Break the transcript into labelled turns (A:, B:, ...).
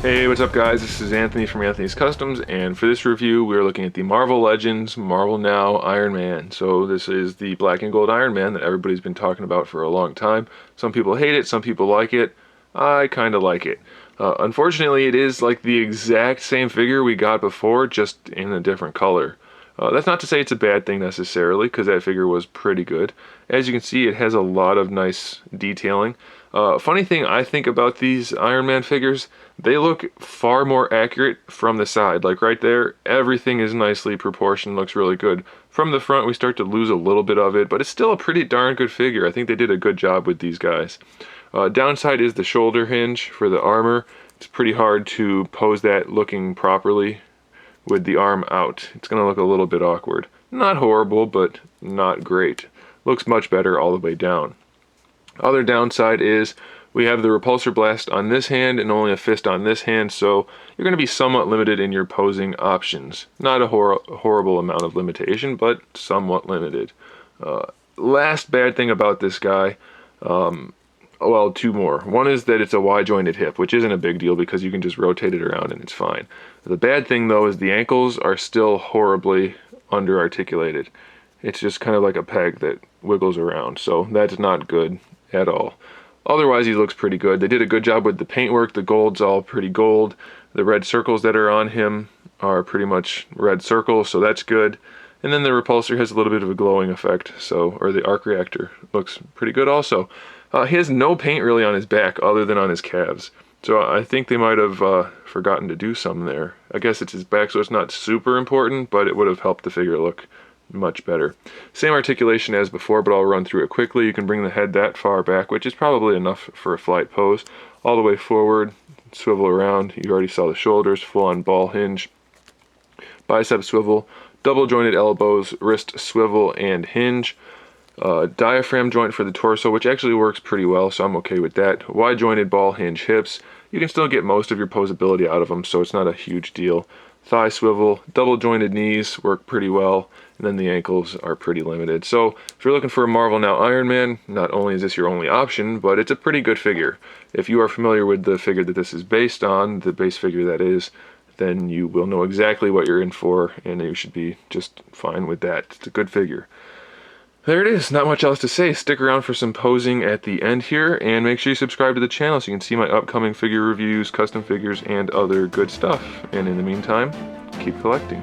A: Hey, what's up guys? This is Anthony from Anthony's Customs, and for this review we're looking at the Marvel Legends Marvel Now Iron Man. So this is the black and gold Iron Man that everybody's been talking about for a long time. Some people hate it, some people like it. I kind of like it. Unfortunately, it is like the exact same figure we got before, just in a different color. That's not to say it's a bad thing necessarily, because that figure was pretty good. As you can see, it has a lot of nice detailing. Funny thing I think about these Iron Man figures, they look far more accurate from the side. Like right there, everything is nicely proportioned, looks really good. From the front, we start to lose a little bit of it, but it's still a pretty darn good figure. I think they did a good job with these guys. Downside is the shoulder hinge for the armor. It's pretty hard to pose that looking properly with the arm out. It's going to look a little bit awkward. Not horrible, but not great. Looks much better all the way down. Other downside is we have the repulsor blast on this hand and only a fist on this hand, so you're going to be somewhat limited in your posing options. Not a horrible amount of limitation, but somewhat limited. Last bad thing about this guy, well, two more. One is that it's a wide-jointed hip, which isn't a big deal because you can just rotate it around and it's fine. The bad thing, though, is the ankles are still horribly under-articulated. It's just kind of like a peg that wiggles around, so that's not good at all. Otherwise, he looks pretty good. They did a good job with the paintwork. The gold's all pretty gold. The red circles that are on him are pretty much red circles, so that's good. And then the repulsor has a little bit of a glowing effect, or the arc reactor looks pretty good also. He has no paint really on his back other than on his calves. So I think they might have forgotten to do some there. I guess it's his back, so it's not super important, but it would have helped the figure look much better. Same articulation as before, but I'll run through it quickly. You can bring the head that far back, which is probably enough for a flight pose. All the way forward, swivel around. You already saw the shoulders, full-on ball hinge. Bicep swivel, double jointed elbows, wrist swivel and hinge. Diaphragm joint for the torso, which actually works pretty well, so I'm okay with that. Wide jointed ball hinge hips. You can still get most of your posability out of them, so it's not a huge deal. Thigh swivel, double jointed knees work pretty well, and then the ankles are pretty limited. So if you're looking for a Marvel Now Iron Man, not only is this your only option, but it's a pretty good figure. If you are familiar with the figure that this is based on, the base figure that is, then you will know exactly what you're in for, and you should be just fine with that. It's a good figure. There it is, not much else to say. Stick around for some posing at the end here, and make sure you subscribe to the channel so you can see my upcoming figure reviews, custom figures, and other good stuff. And in the meantime, keep collecting.